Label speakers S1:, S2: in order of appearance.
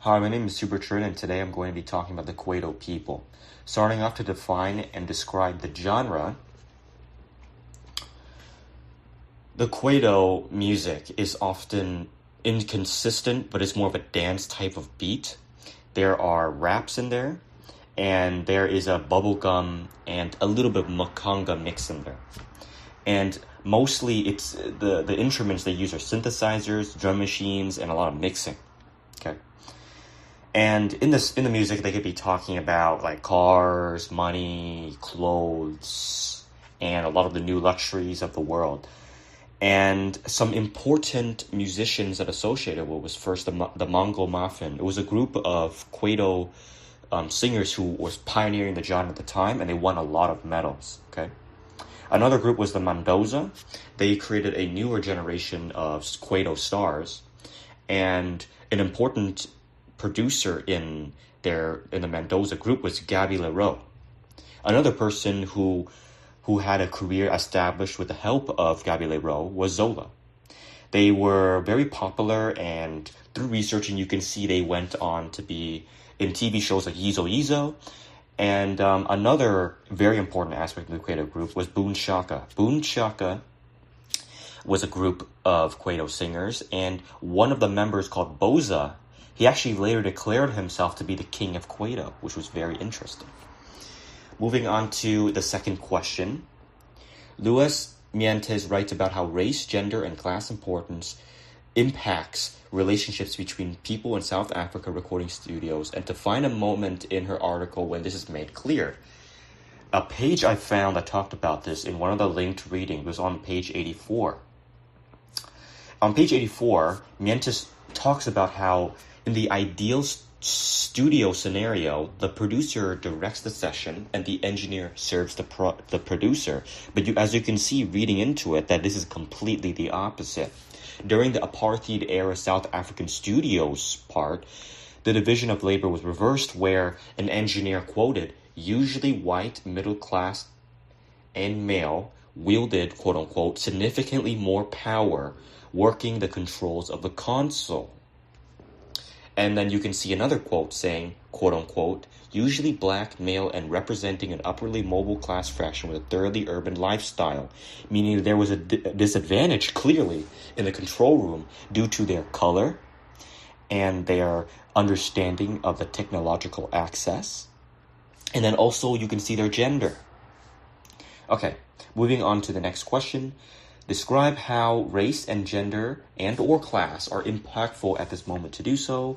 S1: Hi, my name is Supertrin, and today I'm going to be talking about the Kwaito people. Starting off to define and describe the genre, the Kwaito music is often inconsistent, but it's more of a dance type of beat. There are raps in there, and there is a bubblegum and a little bit of makanga mix in there. And mostly it's the instruments they use are synthesizers, drum machines, and a lot of mixing. Okay. And in the music, they could be talking about like cars, money, clothes, and a lot of the new luxuries of the world. And some important musicians that associated with was first the Mongol Muffin. It was a group of Kwaito singers who was pioneering the genre at the time, and they won a lot of medals. Okay. Another group was the Mendoza. They created a newer generation of Kwaito stars, and an important producer in the Mendoza group was Gabby Leroux. Another person who had a career established with the help of Gabby Leroux was Zola. They were very popular, and through researching you can see they went on to be in TV shows like Yizo Yizo. And another very important aspect of the Kwaito group was Boon Shaka. Boon Shaka was a group of Kwaito singers, and one of the members called Boza, he actually later declared himself to be the king of Kwaito, which was very interesting. Moving on to the second question. Luis Mientes writes about how race, gender, and class importance impacts relationships between people in South Africa recording studios, and to find a moment in her article when this is made clear. A page I found that talked about this in one of the linked readings was on page 84. On page 84, Mientes talks about how in the ideal studio scenario, the producer directs the session and the engineer serves the producer. But as you can see reading into it, that this is completely the opposite. During the apartheid era South African studios part, the division of labor was reversed, where an engineer, quoted, usually white, middle class, and male, wielded, quote unquote, significantly more power working the controls of the console. And then you can see another quote saying, quote unquote, usually black, male, and representing an upperly mobile class fraction with a thoroughly urban lifestyle, meaning there was a disadvantage clearly in the control room due to their color and their understanding of the technological access. And then also you can see their gender. Okay, moving on to the next question. Describe how race and gender and or class are impactful at this moment. To do so,